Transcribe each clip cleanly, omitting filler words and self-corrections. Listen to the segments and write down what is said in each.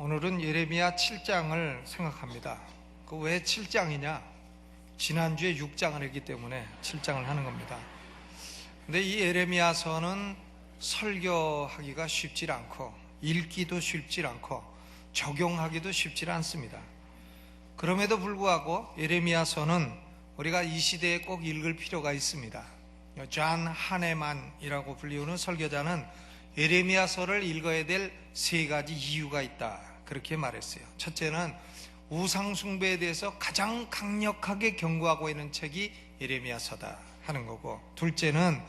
오늘은 예레미야 7장을 생각합니다. 그 왜 7장이냐? 지난주에 6장을 했기 때문에 7장을 하는 겁니다. 근데 이 예레미야서는 설교하기가 쉽지 않고 읽기도 쉽지 않고 적용하기도 쉽지 않습니다. 그럼에도 불구하고 예레미야서는 우리가 이 시대에 꼭 읽을 필요가 있습니다. 존 하네만이라고 불리우는 설교자는 예레미야서를 읽어야 될 세 가지 이유가 있다, 그렇게 말했어요. 첫째는 우상 숭배에 대해서 가장 강력하게 경고하고 있는 책이 예레미야서다 하는 거고, 둘째는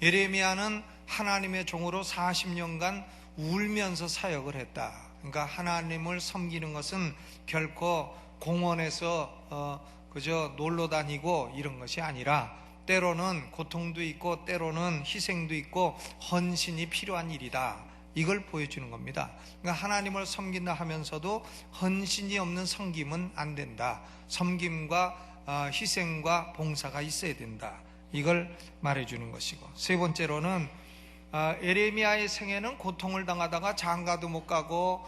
예레미야는 하나님의 종으로 40년간 울면서 사역을 했다. 그러니까 하나님을 섬기는 것은 결코 공원에서 그저 놀러 다니고 이런 것이 아니라 때로는 고통도 있고 때로는 희생도 있고 헌신이 필요한 일이다, 이걸 보여주는 겁니다. 그러니까 하나님을 섬긴다 하면서도 헌신이 없는 섬김은 안 된다. 섬김과 희생과 봉사가 있어야 된다, 이걸 말해주는 것이고, 세 번째로는 예레미야의 생애는 고통을 당하다가 장가도 못 가고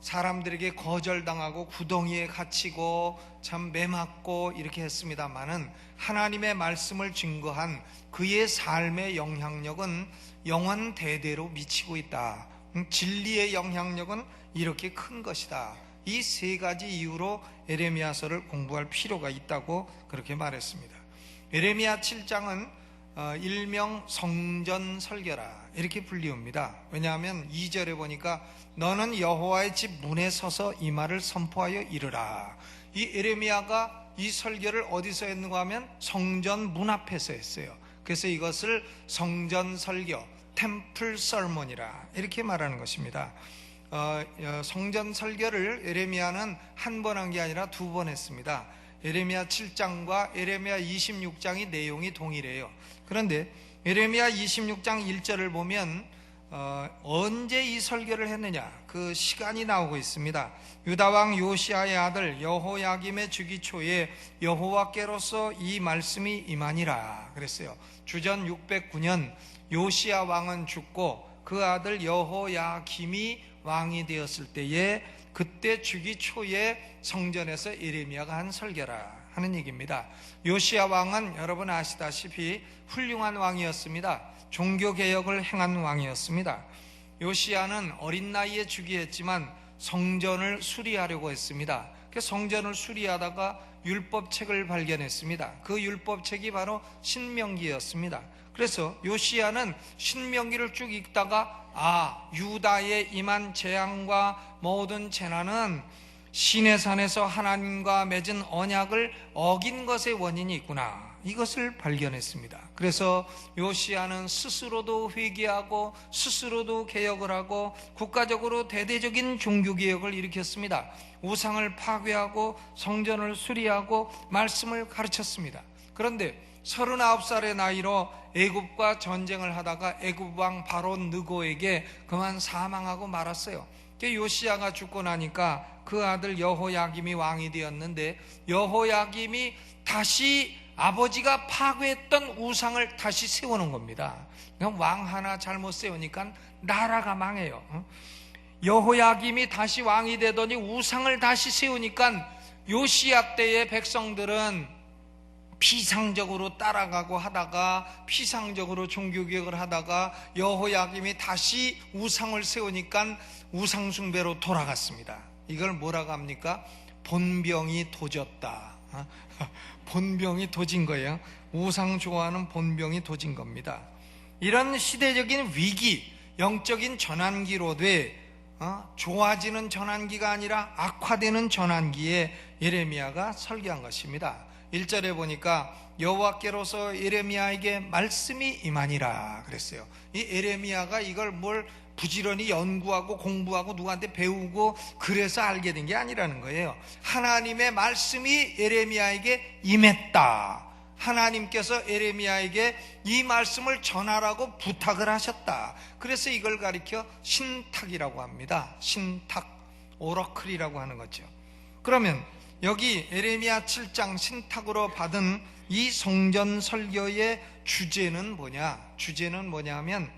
사람들에게 거절당하고 구덩이에 갇히고 참 매맞고 이렇게 했습니다마는 하나님의 말씀을 증거한 그의 삶의 영향력은 영원 대대로 미치고 있다. 진리의 영향력은 이렇게 큰 것이다. 이 세 가지 이유로 예레미야서를 공부할 필요가 있다고 그렇게 말했습니다. 예레미야 7장은 일명 성전 설교라 이렇게 불리웁니다. 왜냐하면 2절에 보니까 너는 여호와의 집 문에 서서 이 말을 선포하여 이르라. 이 예레미야가 이 설교를 어디서 했는가 하면 성전 문 앞에서 했어요. 그래서 이것을 성전 설교, 템플 설몬이라 이렇게 말하는 것입니다. 성전 설교를 예레미야는 한 번 한 게 아니라 두 번 했습니다. 예레미야 7장과 예레미야 26장의 내용이 동일해요. 그런데 예레미야 26장 1절을 보면 언제 이 설교를 했느냐, 그 시간이 나오고 있습니다. 유다왕 요시야의 아들 여호야김의 주기 초에 여호와께로서 이 말씀이 임하니라 그랬어요. 주전 609년 요시야 왕은 죽고 그 아들 여호야김이 왕이 되었을 때에 그때 주기 초에 성전에서 예레미야가 한 설교라 하는 얘기입니다. 요시야 왕은 여러분 아시다시피 훌륭한 왕이었습니다. 종교개혁을 행한 왕이었습니다. 요시야는 어린 나이에 즉위했지만 성전을 수리하려고 했습니다. 그 성전을 수리하다가 율법책을 발견했습니다. 그 율법책이 바로 신명기였습니다. 그래서 요시야는 신명기를 쭉 읽다가 유다에 임한 재앙과 모든 재난은 시내산에서 하나님과 맺은 언약을 어긴 것의 원인이 있구나, 이것을 발견했습니다. 그래서 요시야는 스스로도 회개하고 스스로도 개혁을 하고 국가적으로 대대적인 종교개혁을 일으켰습니다. 우상을 파괴하고 성전을 수리하고 말씀을 가르쳤습니다. 그런데 39살의 나이로 애굽과 전쟁을 하다가 애굽 왕 바론 느고에게 그만 사망하고 말았어요. 요시야가 죽고 나니까 그 아들 여호야김이 왕이 되었는데, 여호야김이 다시 아버지가 파괴했던 우상을 다시 세우는 겁니다. 왕 하나 잘못 세우니까 나라가 망해요. 여호야김이 다시 왕이 되더니 우상을 다시 세우니까 요시야 때의 백성들은 피상적으로 따라가고 하다가 피상적으로 종교개혁을 하다가 여호야김이 다시 우상을 세우니까 우상숭배로 돌아갔습니다. 이걸 뭐라고 합니까? 본병이 도졌다. 본병이 도진 거예요. 우상 좋아하는 본병이 도진 겁니다. 이런 시대적인 위기, 영적인 전환기로 돼 좋아지는 전환기가 아니라 악화되는 전환기에 예레미야가 설교한 것입니다. 1절에 보니까 여호와께로서 예레미야에게 말씀이 임하니라 그랬어요. 이 예레미야가 이걸 뭘 부지런히 연구하고 공부하고 누구한테 배우고 그래서 알게 된 게 아니라는 거예요. 하나님의 말씀이 예레미야에게 임했다. 하나님께서 예레미야에게 이 말씀을 전하라고 부탁을 하셨다. 그래서 이걸 가리켜 신탁이라고 합니다. 신탁, 오러클이라고 하는 거죠. 그러면 여기 예레미야 7장 신탁으로 받은 이 성전 설교의 주제는 뭐냐? 주제는 뭐냐면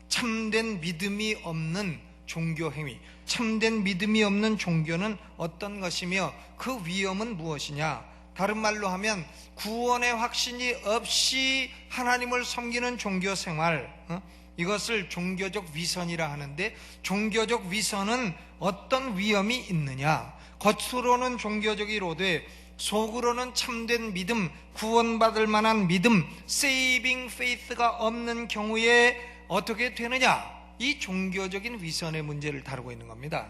참된 믿음이 없는 종교 행위, 참된 믿음이 없는 종교는 어떤 것이며 그 위험은 무엇이냐? 다른 말로 하면 구원의 확신이 없이 하나님을 섬기는 종교 생활, 이것을 종교적 위선이라 하는데, 종교적 위선은 어떤 위험이 있느냐? 겉으로는 종교적이로되 속으로는 참된 믿음, 구원받을 만한 믿음, 세이빙 페이스가 없는 경우에 어떻게 되느냐? 이 종교적인 위선의 문제를 다루고 있는 겁니다.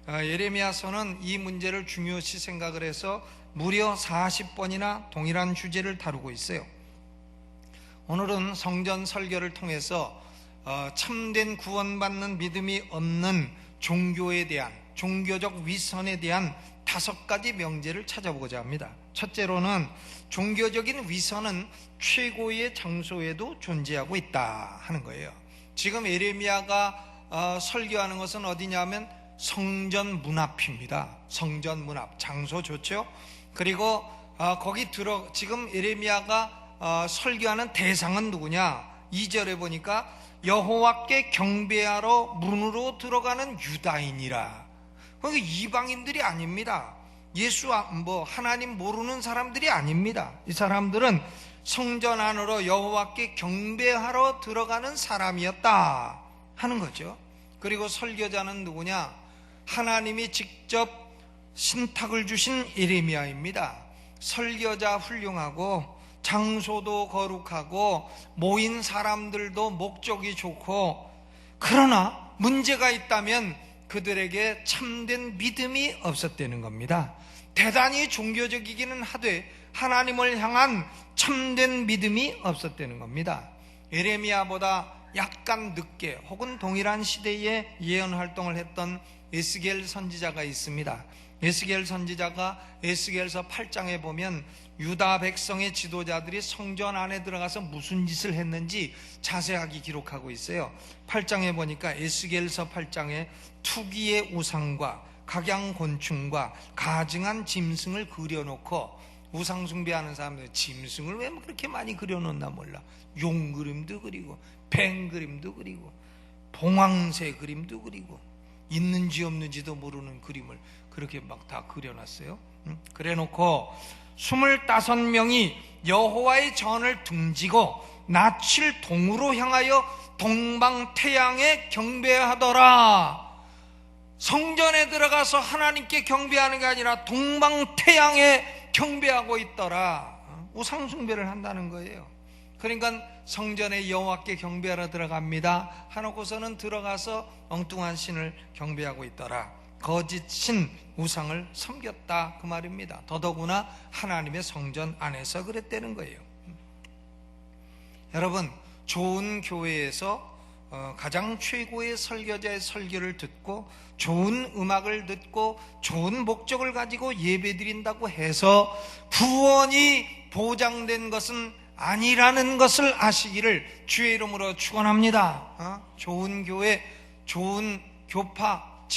예레미야서는 이 문제를 중요시 생각을 해서 무려 40번이나 동일한 주제를 다루고 있어요. 오늘은 성전 설교를 통해서 참된 구원받는 믿음이 없는 종교에 대한, 종교적 위선에 대한 5가지 명제를 찾아보고자 합니다. 첫째로는 종교적인 위선은 최고의 장소에도 존재하고 있다 하는 거예요. 지금 예레미야가 설교하는 것은 어디냐면 성전 문 앞입니다. 성전 문 앞, 장소 좋죠? 그리고 거기 지금 예레미야가 설교하는 대상은 누구냐? 2절에 보니까 여호와께 경배하러 문으로 들어가는 유다인이라. 그러니까 이방인들이 아닙니다. 하나님 모르는 사람들이 아닙니다. 이 사람들은 성전 안으로 여호와께 경배하러 들어가는 사람이었다 하는 거죠. 그리고 설교자는 누구냐? 하나님이 직접 신탁을 주신 예레미야입니다. 설교자 훌륭하고 장소도 거룩하고 모인 사람들도 목적이 좋고, 그러나 문제가 있다면 그들에게 참된 믿음이 없었다는 겁니다. 대단히 종교적이기는 하되 하나님을 향한 참된 믿음이 없었다는 겁니다. 예레미야보다 약간 늦게 혹은 동일한 시대에 예언 활동을 했던 에스겔 선지자가 있습니다. 에스겔 선지자가 에스겔서 8장에 보면 유다 백성의 지도자들이 성전 안에 들어가서 무슨 짓을 했는지 자세하게 기록하고 있어요. 8장에 보니까 에스겔서 8장에 투기의 우상과 각양곤충과 가증한 짐승을 그려놓고, 우상 숭배하는 사람들 짐승을 왜 그렇게 많이 그려놓나 몰라. 용 그림도 그리고 뱀 그림도 그리고 봉황새 그림도 그리고 있는지 없는지도 모르는 그림을 그렇게 막 다 그려놨어요. 그래놓고 25명이 여호와의 전을 등지고 낯을 동으로 향하여 동방태양에 경배하더라. 성전에 들어가서 하나님께 경배하는 게 아니라 동방태양에 경배하고 있더라. 우상숭배를 한다는 거예요. 그러니까 성전에 여호와께 경배하러 들어갑니다 하놓고서는 들어가서 엉뚱한 신을 경배하고 있더라. 거짓 신, 우상을 섬겼다 그 말입니다. 더더구나 하나님의 성전 안에서 그랬다는 거예요. 여러분, 좋은 교회에서 가장 최고의 설교자의 설교를 듣고 좋은 음악을 듣고 좋은 목적을 가지고 예배드린다고 해서 구원이 보장된 것은 아니라는 것을 아시기를 주의 이름으로 축원합니다. 좋은 교회, 좋은 교파,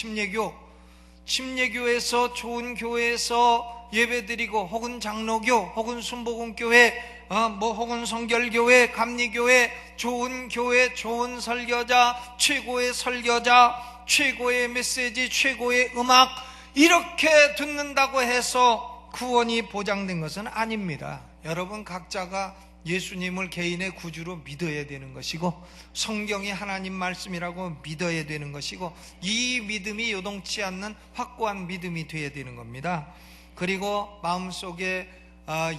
침례교에서 좋은 교회에서 예배드리고, 혹은 장로교, 혹은 순복음교회, 혹은 성결교회, 감리교회, 좋은 교회, 좋은 설교자, 최고의 설교자, 최고의 메시지, 최고의 음악, 이렇게 듣는다고 해서 구원이 보장된 것은 아닙니다. 여러분 각자가 예수님을 개인의 구주로 믿어야 되는 것이고, 성경이 하나님 말씀이라고 믿어야 되는 것이고, 이 믿음이 요동치 않는 확고한 믿음이 되어야 되는 겁니다. 그리고 마음속에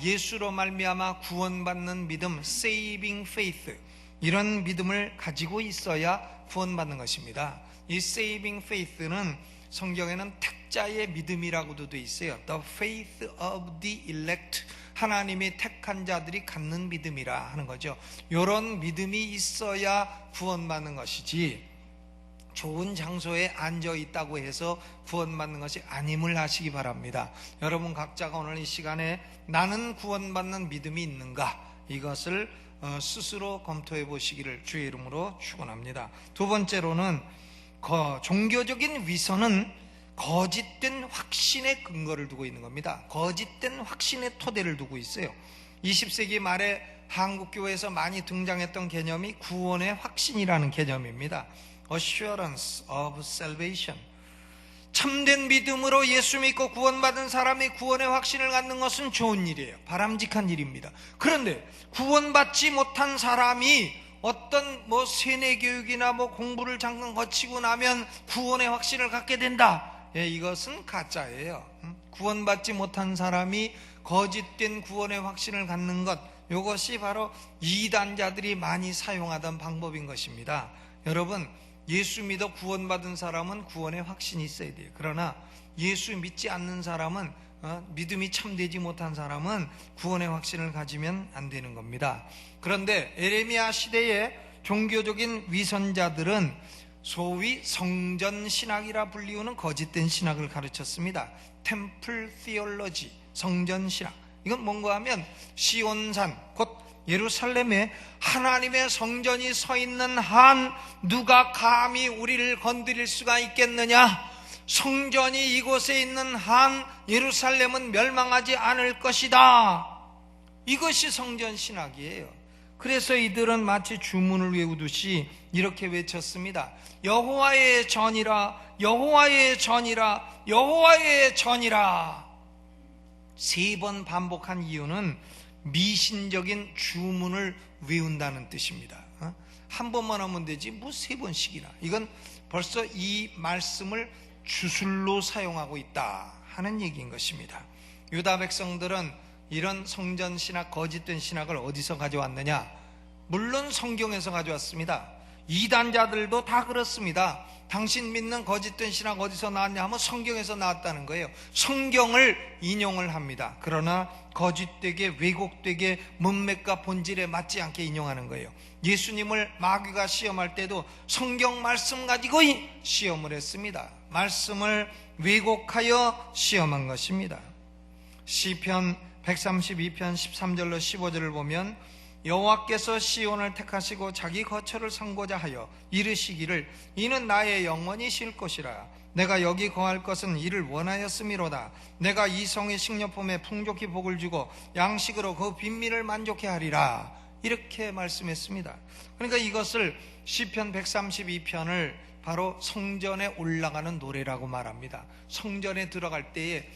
예수로 말미암아 구원받는 믿음, saving faith, 이런 믿음을 가지고 있어야 구원받는 것입니다. 이 saving faith는 성경에는 택자의 믿음이라고도 돼 있어요. The faith of the elect, 하나님이 택한 자들이 갖는 믿음이라 하는 거죠. 이런 믿음이 있어야 구원받는 것이지, 좋은 장소에 앉아 있다고 해서 구원받는 것이 아님을 아시기 바랍니다. 여러분 각자가 오늘 이 시간에 나는 구원받는 믿음이 있는가, 이것을 스스로 검토해 보시기를 주의 이름으로 축원합니다. 두 번째로는 종교적인 위선은 거짓된 확신의 근거를 두고 있는 겁니다. 거짓된 확신의 토대를 두고 있어요. 20세기 말에 한국교회에서 많이 등장했던 개념이 구원의 확신이라는 개념입니다. assurance of salvation. 참된 믿음으로 예수 믿고 구원받은 사람이 구원의 확신을 갖는 것은 좋은 일이에요. 바람직한 일입니다. 그런데 구원받지 못한 사람이 어떤 세뇌 교육이나 공부를 잠깐 거치고 나면 구원의 확신을 갖게 된다. 이것은 가짜예요. 구원받지 못한 사람이 거짓된 구원의 확신을 갖는 것, 이것이 바로 이단자들이 많이 사용하던 방법인 것입니다. 여러분, 예수 믿어 구원받은 사람은 구원의 확신이 있어야 돼요. 그러나 예수 믿지 않는 사람은, 믿음이 참되지 못한 사람은 구원의 확신을 가지면 안 되는 겁니다. 그런데 에레미야 시대의 종교적인 위선자들은 소위 성전신학이라 불리우는 거짓된 신학을 가르쳤습니다. 템플 티올로지, 성전신학. 이건 뭔가 하면 시온산, 곧 예루살렘에 하나님의 성전이 서 있는 한 누가 감히 우리를 건드릴 수가 있겠느냐? 성전이 이곳에 있는 한 예루살렘은 멸망하지 않을 것이다. 이것이 성전신학이에요. 그래서 이들은 마치 주문을 외우듯이 이렇게 외쳤습니다. 여호와의 전이라, 여호와의 전이라, 여호와의 전이라. 3번 반복한 이유는 미신적인 주문을 외운다는 뜻입니다. 한 번만 하면 되지 3번씩이나. 이건 벌써 이 말씀을 주술로 사용하고 있다 하는 얘기인 것입니다. 유다 백성들은 이런 성전신학, 거짓된 신학을 어디서 가져왔느냐? 물론 성경에서 가져왔습니다. 이단자들도 다 그렇습니다. 당신 믿는 거짓된 신학 어디서 나왔냐 하면 성경에서 나왔다는 거예요. 성경을 인용을 합니다. 그러나 거짓되게, 왜곡되게, 문맥과 본질에 맞지 않게 인용하는 거예요. 예수님을 마귀가 시험할 때도 성경 말씀 가지고 시험을 했습니다. 말씀을 왜곡하여 시험한 것입니다. 시편 132편 13절로 15절을 보면 여호와께서 시온을 택하시고 자기 거처를 삼고자 하여 이르시기를 이는 나의 영원히 쉴 곳이라. 내가 여기 거할 것은 이를 원하였음이로다. 내가 이 성의 식료품에 풍족히 복을 주고 양식으로 그 빈민을 만족해 하리라. 이렇게 말씀했습니다. 그러니까 이것을 시편 132편을 바로 성전에 올라가는 노래라고 말합니다. 성전에 들어갈 때에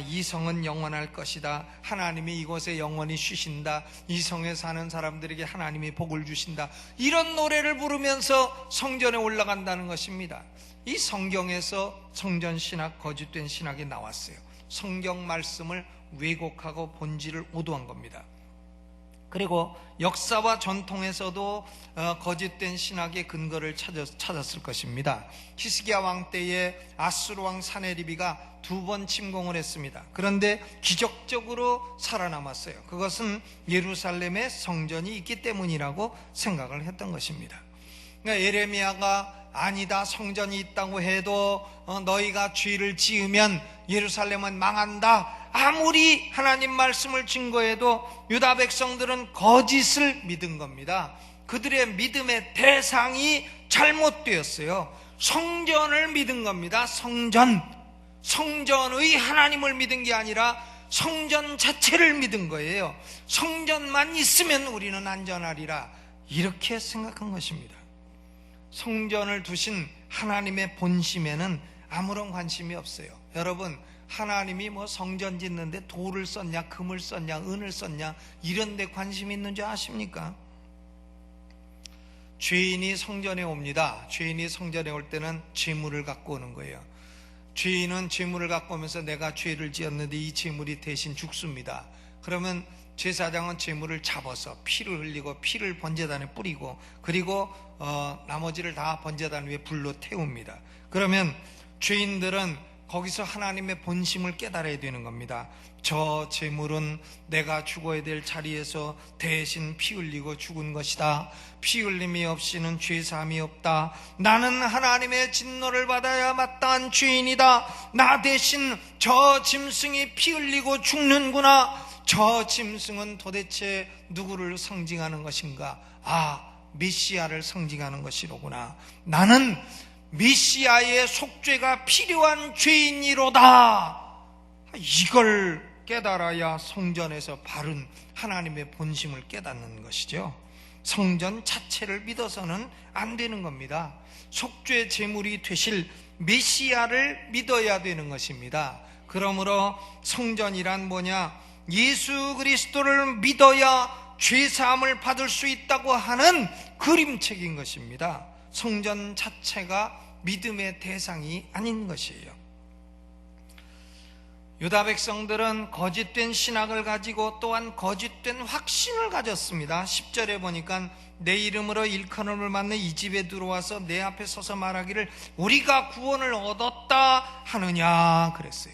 이 성은 영원할 것이다. 하나님이 이곳에 영원히 쉬신다. 이 성에 사는 사람들에게 하나님이 복을 주신다. 이런 노래를 부르면서 성전에 올라간다는 것입니다. 이 성경에서 성전신학, 거짓된 신학이 나왔어요. 성경 말씀을 왜곡하고 본질을 오도한 겁니다. 그리고 역사와 전통에서도 거짓된 신학의 근거를 찾았을 것입니다. 히스기야 왕 때에 아수르 왕 사네리비가 2번 침공을 했습니다. 그런데 기적적으로 살아남았어요. 그것은 예루살렘에 성전이 있기 때문이라고 생각을 했던 것입니다. 그러니까 에레미야가 아니다, 성전이 있다고 해도 너희가 죄를 지으면 예루살렘은 망한다, 아무리 하나님 말씀을 증거해도 유다 백성들은 거짓을 믿은 겁니다. 그들의 믿음의 대상이 잘못되었어요. 성전을 믿은 겁니다. 성전의 하나님을 믿은 게 아니라 성전 자체를 믿은 거예요. 성전만 있으면 우리는 안전하리라, 이렇게 생각한 것입니다. 성전을 두신 하나님의 본심에는 아무런 관심이 없어요. 여러분, 하나님이 성전 짓는데 돌을 썼냐, 금을 썼냐, 은을 썼냐, 이런 데 관심이 있는 줄 아십니까? 죄인이 성전에 옵니다. 죄인이 성전에 올 때는 죄물을 갖고 오는 거예요. 죄인은 죄물을 갖고 오면서 내가 죄를 지었는데 이 죄물이 대신 죽습니다. 그러면 제사장은 죄물을 잡아서 피를 흘리고 피를 번제단에 뿌리고, 그리고 나머지를 다 번제단 위에 불로 태웁니다. 그러면 죄인들은 거기서 하나님의 본심을 깨달아야 되는 겁니다. 저 제물은 내가 죽어야 될 자리에서 대신 피 흘리고 죽은 것이다. 피 흘림이 없이는 죄사함이 없다. 나는 하나님의 진노를 받아야 마땅한 죄인이다. 나 대신 저 짐승이 피 흘리고 죽는구나. 저 짐승은 도대체 누구를 상징하는 것인가? 메시아를 상징하는 것이로구나. 나는 메시아의 속죄가 필요한 죄인이로다. 이걸 깨달아야 성전에서 바른 하나님의 본심을 깨닫는 것이죠. 성전 자체를 믿어서는 안 되는 겁니다. 속죄 제물이 되실 메시아를 믿어야 되는 것입니다. 그러므로 성전이란 뭐냐? 예수 그리스도를 믿어야 죄사함을 받을 수 있다고 하는 그림책인 것입니다. 성전 자체가 믿음의 대상이 아닌 것이에요. 유다 백성들은 거짓된 신학을 가지고 또한 거짓된 확신을 가졌습니다. 10절에 보니까 내 이름으로 일컬음을 받는 이 집에 들어와서 내 앞에 서서 말하기를 우리가 구원을 얻었다 하느냐 그랬어요.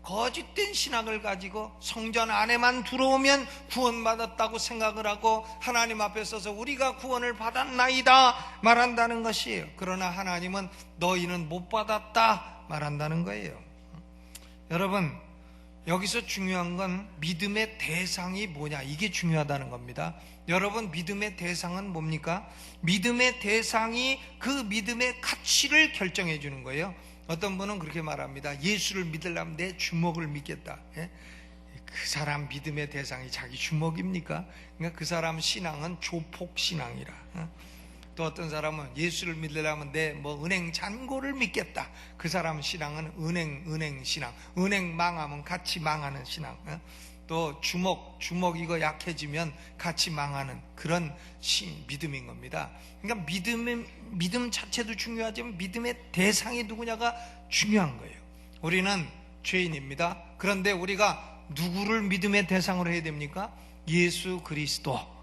거짓된 신학을 가지고 성전 안에만 들어오면 구원받았다고 생각을 하고 하나님 앞에 서서 우리가 구원을 받았나이다 말한다는 것이에요. 그러나 하나님은 너희는 못 받았다 말한다는 거예요. 여러분, 여기서 중요한 건 믿음의 대상이 뭐냐, 이게 중요하다는 겁니다. 여러분, 믿음의 대상은 뭡니까? 믿음의 대상이 그 믿음의 가치를 결정해 주는 거예요. 어떤 분은 그렇게 말합니다. 예수를 믿으려면 내 주먹을 믿겠다. 그 사람 믿음의 대상이 자기 주먹입니까? 그러니까 그 사람 신앙은 조폭신앙이라. 또 어떤 사람은 예수를 믿으려면 내 은행 잔고를 믿겠다. 그 사람 신앙은 은행 신앙. 은행 망하면 같이 망하는 신앙. 또 주먹 이거 약해지면 같이 망하는 그런 믿음인 겁니다. 그러니까 믿음 자체도 중요하지만 믿음의 대상이 누구냐가 중요한 거예요. 우리는 죄인입니다. 그런데 우리가 누구를 믿음의 대상으로 해야 됩니까? 예수 그리스도.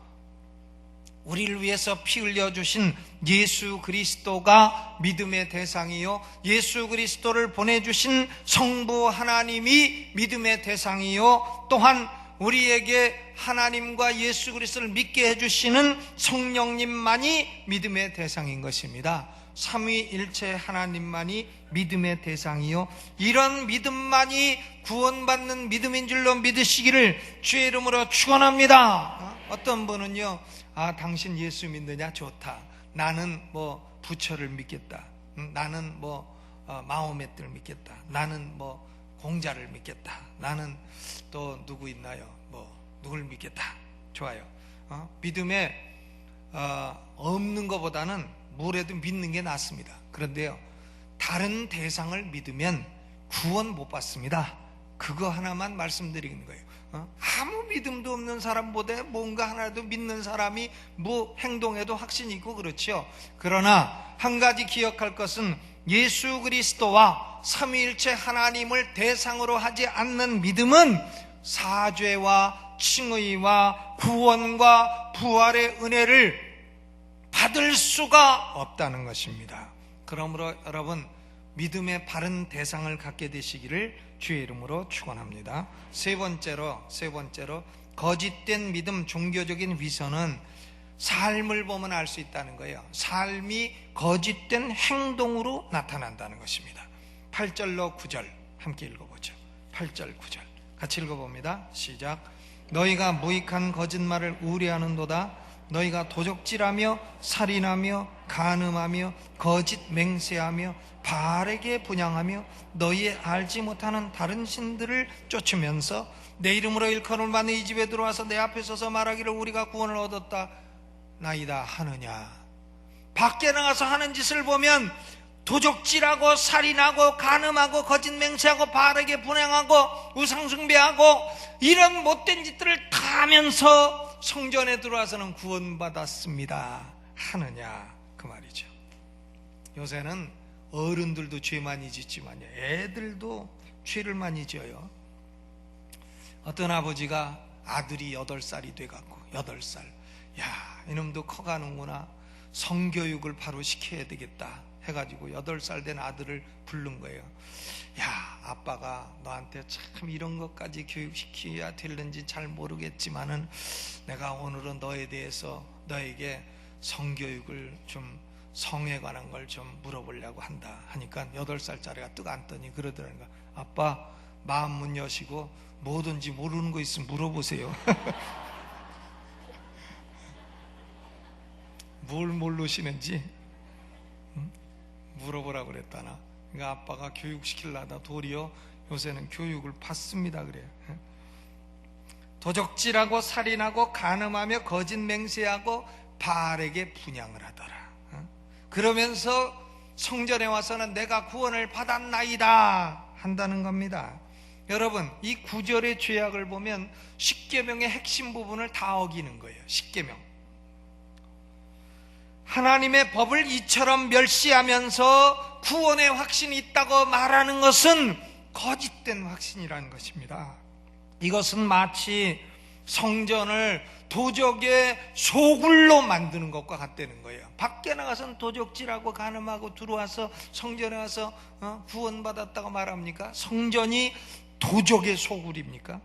우리를 위해서 피 흘려주신 예수 그리스도가 믿음의 대상이요, 예수 그리스도를 보내주신 성부 하나님이 믿음의 대상이요, 또한 우리에게 하나님과 예수 그리스도를 믿게 해주시는 성령님만이 믿음의 대상인 것입니다. 삼위일체 하나님만이 믿음의 대상이요, 이런 믿음만이 구원받는 믿음인 줄로 믿으시기를 주의 이름으로 축원합니다. 어떤 분은요, 당신 예수 믿느냐? 좋다. 나는 부처를 믿겠다. 나는 마호메트를 믿겠다. 나는 공자를 믿겠다. 나는 또 누구 있나요? 누굴 믿겠다. 좋아요. 믿음에 없는 것보다는 뭐래도 믿는 게 낫습니다. 그런데요, 다른 대상을 믿으면 구원 못 받습니다. 그거 하나만 말씀드리는 거예요. 아무 믿음도 없는 사람보다 뭔가 하나라도 믿는 사람이 행동에도 확신이 있고 그렇죠. 그러나 한 가지 기억할 것은 예수 그리스도와 삼위일체 하나님을 대상으로 하지 않는 믿음은 사죄와 칭의와 구원과 부활의 은혜를 받을 수가 없다는 것입니다. 그러므로 여러분, 믿음의 바른 대상을 갖게 되시기를 주의 이름으로 축원합니다. 세 번째로 거짓된 믿음, 종교적인 위선은 삶을 보면 알 수 있다는 거예요. 삶이 거짓된 행동으로 나타난다는 것입니다. 8절로 9절 함께 읽어보죠. 8절 9절 같이 읽어봅니다. 시작. 너희가 무익한 거짓말을 우려하는도다. 너희가 도적질하며 살인하며 간음하며 거짓 맹세하며 바알에게 분향하며 너희의 알지 못하는 다른 신들을 쫓으면서 내 이름으로 일컬음을 받는 이 집에 들어와서 내 앞에 서서 말하기를 우리가 구원을 얻었다 나이다 하느냐. 밖에 나가서 하는 짓을 보면 도적질하고 살인하고 간음하고 거짓 맹세하고 바알에게 분향하고 우상숭배하고 이런 못된 짓들을 다 하면서 성전에 들어와서는 구원받았습니다 하느냐, 그 말이죠. 요새는 어른들도 죄 많이 짓지만요, 애들도 죄를 많이 지어요. 어떤 아버지가 아들이 8살이 돼갖고 8살, 야, 이놈도 커가는구나, 성교육을 바로 시켜야 되겠다 해가지고 8살 된 아들을 부른 거예요. 야, 아빠가 너한테 참 이런 것까지 교육시켜야 되는지 잘 모르겠지만은 내가 오늘은 너에 대해서 너에게 성교육을 좀, 성에 관한 걸 좀 물어보려고 한다 하니까 8살짜리가 뜨거 앉더니 그러더라는 거야. 아빠, 마음 문 여시고 뭐든지 모르는 거 있으면 물어보세요. 뭘 모르시는지 물어보라고 그랬다나. 그러니까 아빠가 교육시키려다 도리어 요새는 교육을 받습니다 그래요. 도적질하고 살인하고 간음하며 거짓 맹세하고 바알에게 분향을 하더라. 그러면서 성전에 와서는 내가 구원을 받았나이다 한다는 겁니다. 여러분, 이 9절의 죄악을 보면 십계명의 핵심 부분을 다 어기는 거예요. 십계명, 하나님의 법을 이처럼 멸시하면서 구원의 확신이 있다고 말하는 것은 거짓된 확신이라는 것입니다. 이것은 마치 성전을 도적의 소굴로 만드는 것과 같다는 거예요. 밖에 나가서는 도적질하고 간음하고 들어와서 성전에 와서 구원받았다고 말합니까? 성전이 도적의 소굴입니까?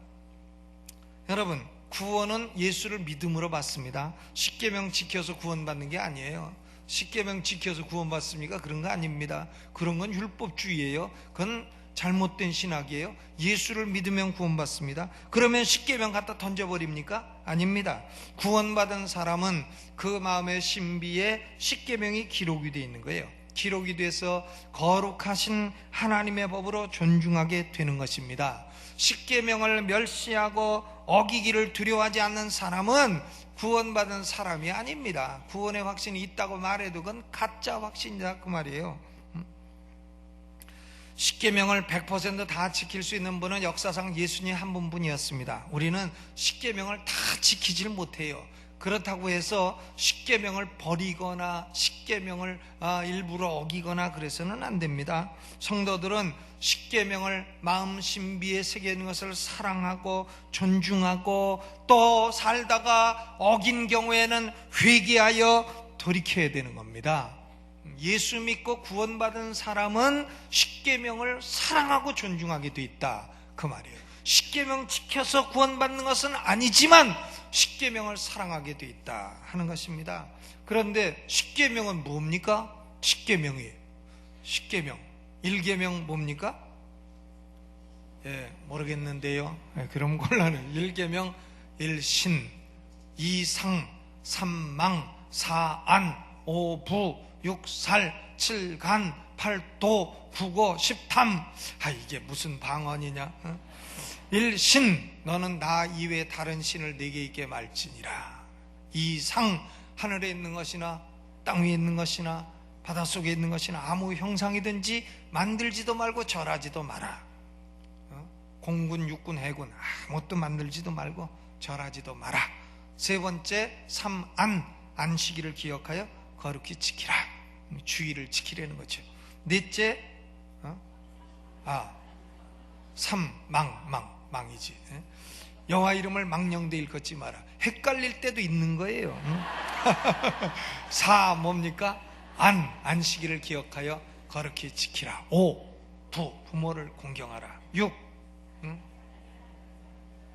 여러분, 구원은 예수를 믿음으로 받습니다. 십계명 지켜서 구원받는 게 아니에요. 십계명 지켜서 구원받습니까? 그런 거 아닙니다. 그런 건 율법주의예요. 그건 잘못된 신학이에요. 예수를 믿으면 구원받습니다. 그러면 십계명 갖다 던져버립니까? 아닙니다. 구원받은 사람은 그 마음의 신비에 십계명이 기록이 되어 있는 거예요. 기록이 돼서 거룩하신 하나님의 법으로 존중하게 되는 것입니다. 십계명을 멸시하고 어기기를 두려워하지 않는 사람은 구원받은 사람이 아닙니다. 구원의 확신이 있다고 말해도 그건 가짜 확신이다 그 말이에요. 십계명을 100% 다 지킬 수 있는 분은 역사상 예수님 한 분뿐이었습니다. 우리는 십계명을 다 지키질 못해요. 그렇다고 해서 십계명을 버리거나 십계명을 일부러 어기거나 그래서는 안 됩니다. 성도들은 십계명을 마음 신비에 새기는 것을 사랑하고 존중하고 또 살다가 어긴 경우에는 회개하여 돌이켜야 되는 겁니다. 예수 믿고 구원받은 사람은 십계명을 사랑하고 존중하게 돼 있다 그 말이에요. 십계명 지켜서 구원받는 것은 아니지만 십계명을 사랑하게 돼 있다 하는 것입니다. 그런데 십계명은 뭡니까? 십계명이에요. 십계명 1계명 뭡니까? 모르겠는데요. 그럼 곤란해요. 1계명 1신 2상 3망 4안 5부 6살 7간 8도 9고 10탐. 이게 무슨 방언이냐? 1신 너는 나 이외에 다른 신을 내게 있게 말지니라. 2상 하늘에 있는 것이나 땅 위에 있는 것이나 바닷속에 있는 것이나 아무 형상이든지 만들지도 말고 절하지도 마라. 공군 육군 해군 아무것도 만들지도 말고 절하지도 마라. 세 번째 3안 안식일을 기억하여 거룩히 지키라. 주의를 지키려는 거죠. 넷째 3망이지. 여호와 이름을 망령되 일컫지 마라. 헷갈릴 때도 있는 거예요. 4 뭡니까? 안식일을 기억하여 거룩히 지키라. 5 부모를 공경하라. 6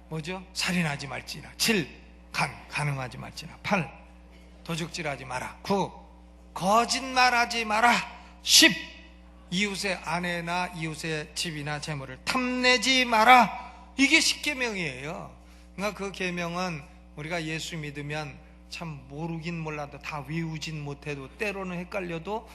뭐죠? 살인하지 말지나. 7 간음하지 말지나. 8 도적질하지 마라. 9 거짓말하지 마라. 10 이웃의 아내나 이웃의 집이나 재물을 탐내지 마라. 이게 십계명이에요. 그러니까 그 계명은 우리가 예수 믿으면 참 모르긴 몰라도 다 외우진 못해도 때로는 헷갈려도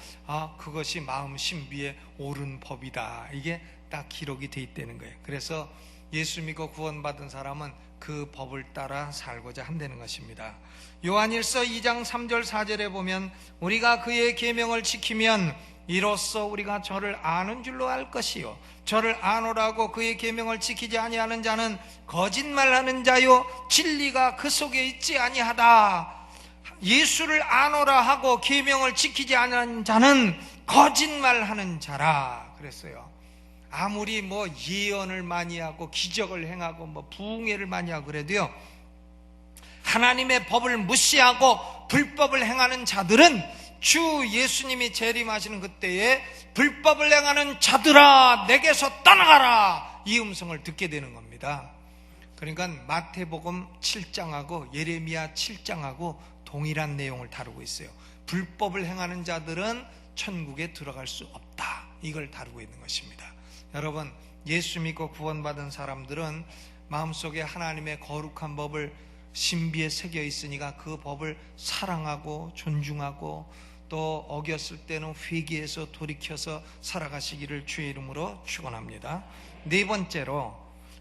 그것이 마음 신비에 옳은 법이다. 이게 딱 기록이 돼 있다는 거예요. 그래서 예수 믿고 구원받은 사람은 그 법을 따라 살고자 한다는 것입니다. 요한일서 2장 3절 4절에 보면 우리가 그의 계명을 지키면 이로써 우리가 저를 아는 줄로 알 것이요 저를 아노라고 그의 계명을 지키지 아니하는 자는 거짓말하는 자요 진리가 그 속에 있지 아니하다. 예수를 아노라 하고 계명을 지키지 않는 자는 거짓말하는 자라 그랬어요. 아무리 뭐 예언을 많이 하고 기적을 행하고 뭐 부흥회를 많이 하고 그래도요, 하나님의 법을 무시하고 불법을 행하는 자들은 주 예수님이 재림하시는 그때에 불법을 행하는 자들아 내게서 떠나가라 이 음성을 듣게 되는 겁니다. 그러니까 마태복음 7장하고 예레미야 7장하고 동일한 내용을 다루고 있어요. 불법을 행하는 자들은 천국에 들어갈 수 없다, 이걸 다루고 있는 것입니다. 여러분, 예수 믿고 구원받은 사람들은 마음속에 하나님의 거룩한 법을 신비에 새겨 있으니까 그 법을 사랑하고 존중하고 또 어겼을 때는 회개해서 돌이켜서 살아가시기를 주의 이름으로 축원합니다. 네 번째로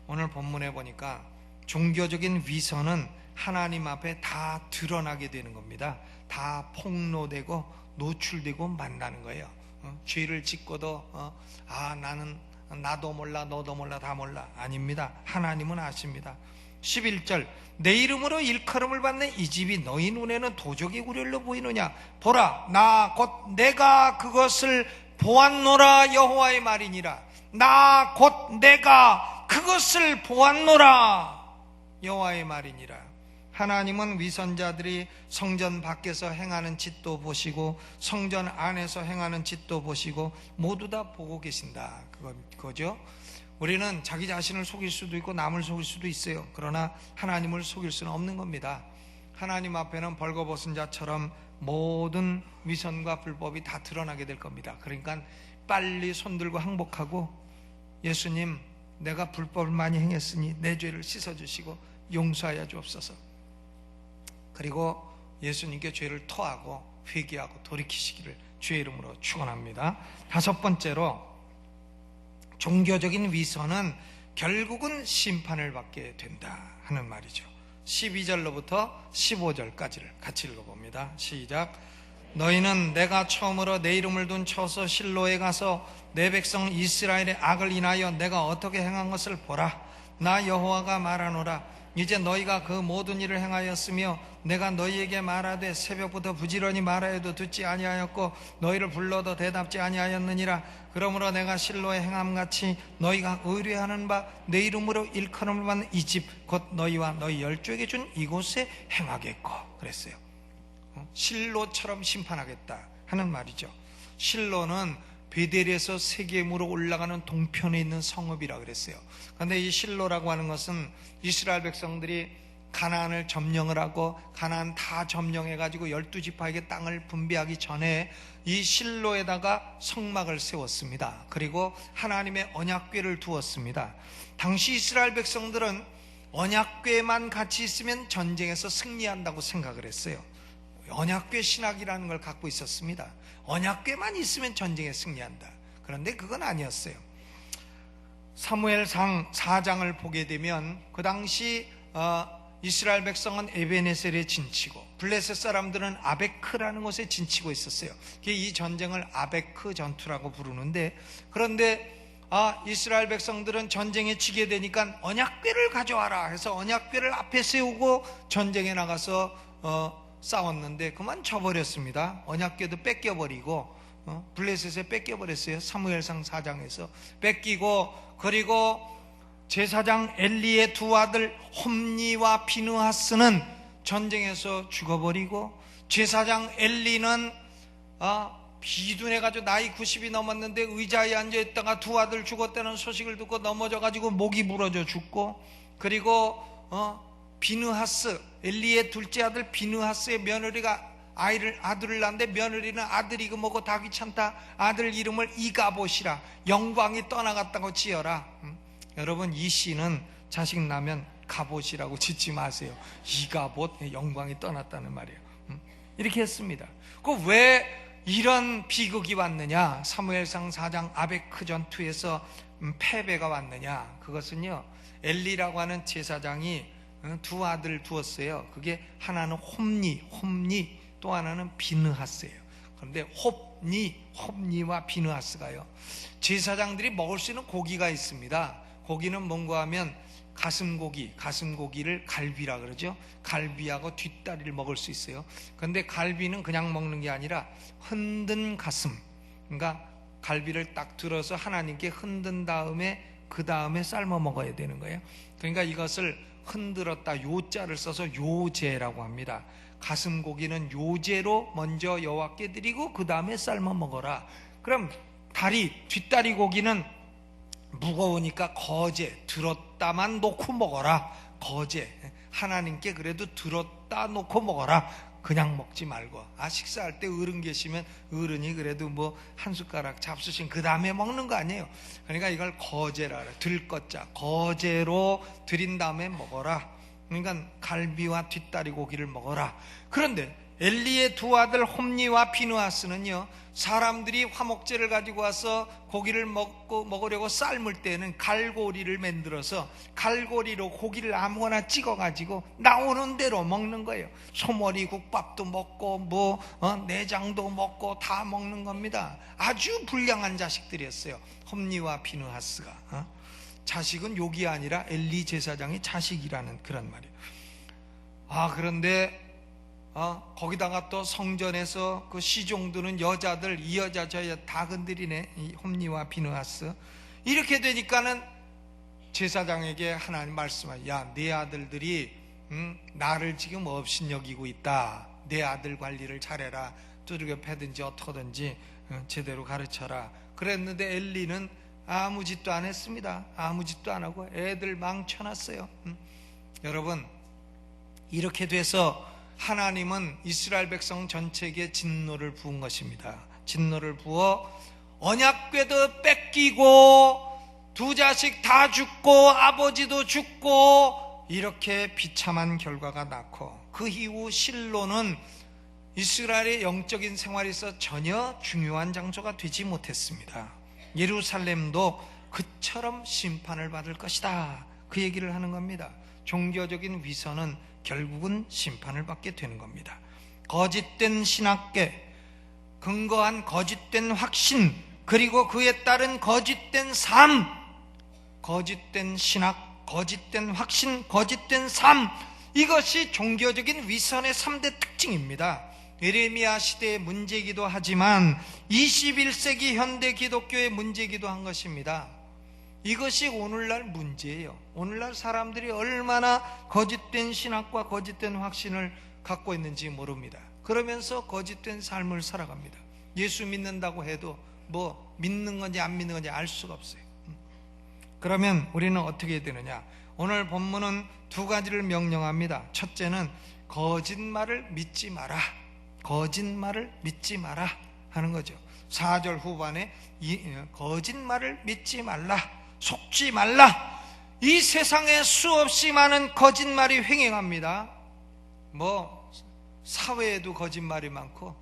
오늘 본문에 보니까 종교적인 위선은 하나님 앞에 다 드러나게 되는 겁니다. 다 폭로되고 노출되고 만나는 거예요. 죄를 짓고도 나는 나도 몰라 너도 몰라 다 몰라. 아닙니다. 하나님은 아십니다. 11절 내 이름으로 일컬음을 받는 이 집이 너희 눈에는 도적의 구렬로 보이느냐. 보라 나 곧 내가 그것을 보았노라. 여호와의 말이니라. 나 곧 내가 그것을 보았노라. 여호와의 말이니라. 하나님은 위선자들이 성전 밖에서 행하는 짓도 보시고 성전 안에서 행하는 짓도 보시고 모두 다 보고 계신다. 그거죠. 우리는 자기 자신을 속일 수도 있고 남을 속일 수도 있어요. 그러나 하나님을 속일 수는 없는 겁니다. 하나님 앞에는 벌거벗은 자처럼 모든 위선과 불법이 다 드러나게 될 겁니다. 그러니까 빨리 손들고 항복하고 예수님 내가 불법을 많이 행했으니 내 죄를 씻어주시고 용서하여 주옵소서. 그리고 예수님께 죄를 토하고 회개하고 돌이키시기를 주의 이름으로 축원합니다. 다섯 번째로 종교적인 위선은 결국은 심판을 받게 된다 하는 말이죠. 12절로부터 15절까지를 같이 읽어봅니다. 시작. 너희는 내가 처음으로 내 이름을 둔 처소 실로에 가서 내 백성 이스라엘의 악을 인하여 내가 어떻게 행한 것을 보라. 나 여호와가 말하노라. 이제 너희가 그 모든 일을 행하였으며 내가 너희에게 말하되 새벽부터 부지런히 말하여도 듣지 아니하였고 너희를 불러도 대답지 아니하였느니라. 그러므로 내가 실로에 행함같이 너희가 의뢰하는 바 내 이름으로 일컬음을 받는 이 집 곧 너희와 너희 열조에게 준 이곳에 행하겠고 그랬어요. 실로처럼 심판하겠다 하는 말이죠. 실로는 베델에서 세겜으로 올라가는 동편에 있는 성읍이라 그랬어요. 그런데 이 실로라고 하는 것은 이스라엘 백성들이 가나안을 점령을 하고 가나안 다 점령해가지고 12지파에게 땅을 분배하기 전에 이 실로에다가 성막을 세웠습니다. 그리고 하나님의 언약궤를 두었습니다. 당시 이스라엘 백성들은 언약궤만 같이 있으면 전쟁에서 승리한다고 생각을 했어요. 언약궤 신학이라는 걸 갖고 있었습니다. 언약궤만 있으면 전쟁에 승리한다. 그런데 그건 아니었어요. 사무엘상 4장을 보게 되면 그 당시 이스라엘 백성은 에베네셀에 진치고 블레셋 사람들은 아베크라는 곳에 진치고 있었어요. 이 전쟁을 아베크 전투라고 부르는데, 그런데 이스라엘 백성들은 전쟁에 지게 되니까 언약궤를 가져와라 해서 언약궤를 앞에 세우고 전쟁에 나가서 싸웠는데 그만 져버렸습니다. 언약궤도 뺏겨버리고 블레셋에 뺏겨버렸어요. 사무엘상 4장에서 뺏기고, 그리고 제사장 엘리의 두 아들 홈니와 비느하스는 전쟁에서 죽어버리고, 제사장 엘리는 비둔해가지고 나이 90이 넘었는데 의자에 앉아있다가 두 아들 죽었다는 소식을 듣고 넘어져가지고 목이 부러져 죽고, 그리고 비느하스, 엘리의 둘째 아들 비느하스의 며느리가 아들을 낳는데 며느리는 아들 이거 뭐고 다 귀찮다 아들 이름을 이가봇이라 영광이 떠나갔다고 지어라. 여러분, 이 씨는 자식 나면 가봇이라고 짓지 마세요. 이가봇, 영광이 떠났다는 말이에요. 이렇게 했습니다. 그 왜 이런 비극이 왔느냐? 사무엘상 4장 아베크 전투에서 패배가 왔느냐? 그것은요, 엘리라고 하는 제사장이 두 아들 두었어요. 그게 하나는 홈니, 또 하나는 비느하스예요. 그런데 홈니와 비느하스가요, 제사장들이 먹을 수 있는 고기가 있습니다. 고기는 뭔가 하면 가슴고기를 갈비라 그러죠. 갈비하고 뒷다리를 먹을 수 있어요. 그런데 갈비는 그냥 먹는 게 아니라 흔든 가슴, 그러니까 갈비를 딱 들어서 하나님께 흔든 다음에 그 다음에 삶아 먹어야 되는 거예요. 그러니까 이것을 흔들었다, 요자를 써서 요제라고 합니다. 가슴고기는 요제로 먼저 여호와께 드리고 그 다음에 삶아 먹어라. 그럼 뒷다리 고기는 무거우니까 거제, 들었다만 놓고 먹어라. 거제, 하나님께 그래도 들었다 놓고 먹어라. 그냥 먹지 말고. 식사할 때 어른 계시면 어른이 그래도 뭐 한 숟가락 잡수신 그 다음에 먹는 거 아니에요. 그러니까 이걸 거제라 그래. 들것자, 거제로 드린 다음에 먹어라. 그러니까 갈비와 뒷다리 고기를 먹어라. 그런데 엘리의 두 아들 홈니와 비느하스는요, 사람들이 화목제를 가지고 와서 고기를 먹으려고 삶을 때는 갈고리를 만들어서 갈고리로 고기를 아무거나 찍어가지고 나오는 대로 먹는 거예요. 소머리 국밥도 먹고 내장도 먹고 다 먹는 겁니다. 아주 불량한 자식들이었어요, 홈니와 비느하스가. 자식은 욕이 아니라 엘리 제사장의 자식이라는 그런 말이에요. 그런데 거기다가 또 성전에서 그 시종드는 여자들, 이 여자 저 여자 다 건드리네, 이 홈니와 비느하스. 이렇게 되니까는 제사장에게 하나님 말씀하셔. 야, 네 아들들이 나를 지금 업신여기고 있다. 내 아들 관리를 잘해라. 두들겨 패든지 어떻게든지 제대로 가르쳐라. 그랬는데 엘리는 아무 짓도 안 했습니다. 아무 짓도 안 하고 애들 망쳐놨어요. 여러분, 이렇게 돼서 하나님은 이스라엘 백성 전체에게 진노를 부은 것입니다. 진노를 부어 언약궤도 뺏기고 두 자식 다 죽고 아버지도 죽고 이렇게 비참한 결과가 났고, 그 이후 실로는 이스라엘의 영적인 생활에서 전혀 중요한 장소가 되지 못했습니다. 예루살렘도 그처럼 심판을 받을 것이다, 그 얘기를 하는 겁니다. 종교적인 위선은 결국은 심판을 받게 되는 겁니다. 거짓된 신학계, 근거한 거짓된 확신, 그리고 그에 따른 거짓된 삶, 거짓된 신학, 거짓된 확신, 거짓된 삶, 이것이 종교적인 위선의 3대 특징입니다. 예레미야 시대의 문제이기도 하지만 21세기 현대 기독교의 문제이기도 한 것입니다. 이것이 오늘날 문제예요. 오늘날 사람들이 얼마나 거짓된 신학과 거짓된 확신을 갖고 있는지 모릅니다. 그러면서 거짓된 삶을 살아갑니다. 예수 믿는다고 해도 믿는 건지 안 믿는 건지 알 수가 없어요. 그러면 우리는 어떻게 해야 되느냐? 오늘 본문은 두 가지를 명령합니다. 첫째는 거짓말을 믿지 마라, 거짓말을 믿지 마라 하는 거죠. 4절 후반에 거짓말을 믿지 말라, 속지 말라. 이 세상에 수없이 많은 거짓말이 횡행합니다. 사회에도 거짓말이 많고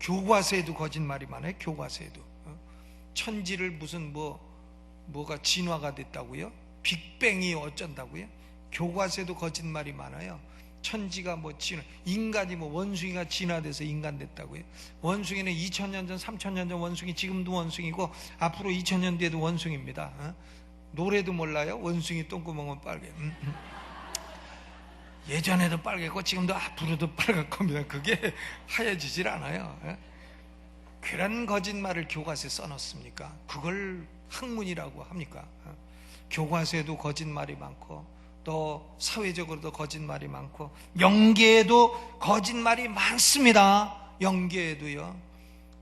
교과서에도 거짓말이 많아요. 교과서에도 천지를 무슨 뭐가 진화가 됐다고요? 빅뱅이 어쩐다고요? 교과서에도 거짓말이 많아요. 천지가 인간이 원숭이가 진화돼서 인간 됐다고요? 원숭이는 2000년 전, 3000년 전 원숭이, 지금도 원숭이고 앞으로 2000년 뒤에도 원숭이입니다. 노래도 몰라요? 원숭이 똥구멍은 빨개. 예전에도 빨개고 지금도 앞으로도 빨갈 겁니다. 그게 하얘지질 않아요. 그런 거짓말을 교과서에 써놓습니까? 그걸 학문이라고 합니까? 교과서에도 거짓말이 많고 또 사회적으로도 거짓말이 많고 영계에도 거짓말이 많습니다. 영계에도요.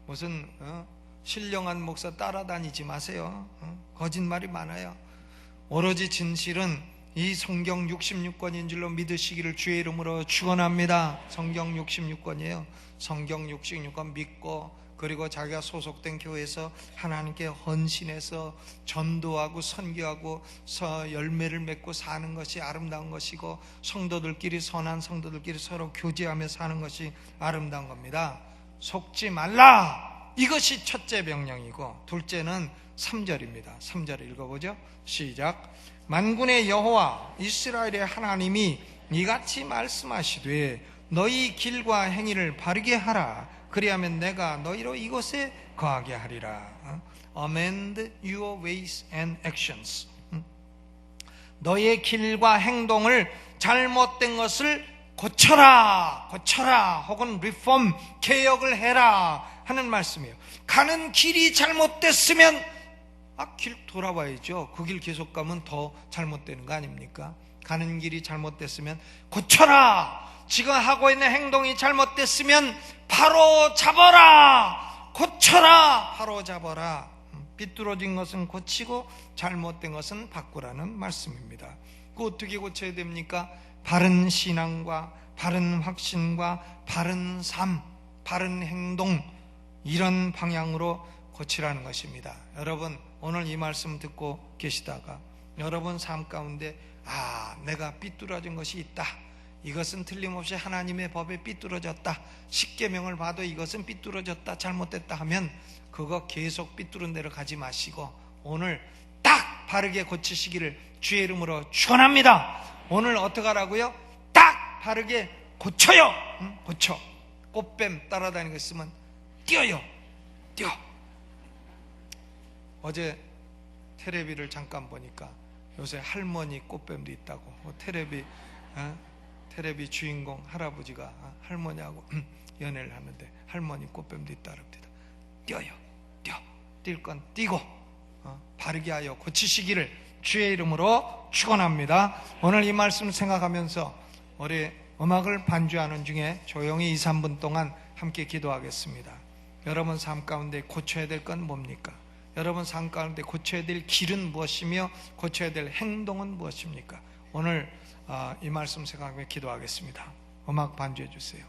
무슨 신령한 목사 따라다니지 마세요. 거짓말이 많아요. 오로지 진실은 이 성경 66권인 줄로 믿으시기를 주의 이름으로 축원합니다. 성경 66권이에요. 성경 66권 믿고, 그리고 자기가 소속된 교회에서 하나님께 헌신해서 전도하고 선교하고 열매를 맺고 사는 것이 아름다운 것이고, 성도들끼리, 선한 성도들끼리 서로 교제하며 사는 것이 아름다운 겁니다. 속지 말라, 이것이 첫째 명령이고, 둘째는 3절입니다 3절 읽어보죠. 시작. 만군의 여호와 이스라엘의 하나님이 이같이 말씀하시되 너희 길과 행위를 바르게 하라. 그리하면 내가 너희로 이곳에 거하게 하리라. Amend your ways and actions. 너희의 길과 행동을, 잘못된 것을 고쳐라, 혹은 reform, 개혁을 해라 하는 말씀이에요. 가는 길이 잘못됐으면 길 돌아봐야죠. 그 길 계속 가면 더 잘못되는 거 아닙니까? 가는 길이 잘못됐으면 고쳐라. 지금 하고 있는 행동이 잘못됐으면 바로 잡아라. 고쳐라. 바로 잡아라. 삐뚤어진 것은 고치고 잘못된 것은 바꾸라는 말씀입니다. 그 어떻게 고쳐야 됩니까? 바른 신앙과 바른 확신과 바른 삶, 바른 행동, 이런 방향으로 고치라는 것입니다. 여러분, 오늘 이 말씀 듣고 계시다가 여러분 삶 가운데 내가 삐뚤어진 것이 있다, 이것은 틀림없이 하나님의 법에 삐뚤어졌다, 십계명을 봐도 이것은 삐뚤어졌다, 잘못됐다 하면 그거 계속 삐뚤은 대로 가지 마시고 오늘 딱 바르게 고치시기를 주의 이름으로 축원합니다. 오늘 어떻게 하라고요? 딱 바르게 고쳐요. 고쳐. 꽃뱀 따라다니고 있으면 뛰어요. 뛰어. 어제 텔레비를 잠깐 보니까 요새 할머니 꽃뱀도 있다고. 텔레비 주인공 할아버지가 할머니하고 연애를 하는데 할머니 꽃뱀도 있다 그럽니다. 뛰어요. 뛰어. 뛸 건 뛰고 바르게 하여 고치시기를 주의 이름으로 축원합니다. 오늘 이 말씀 생각하면서 우리 음악을 반주하는 중에 조용히 2, 3분 동안 함께 기도하겠습니다. 여러분 삶 가운데 고쳐야 될 건 뭡니까? 여러분 삶 가운데 고쳐야 될 길은 무엇이며 고쳐야 될 행동은 무엇입니까? 오늘 이 말씀 생각하며 기도하겠습니다. 음악 반주해 주세요.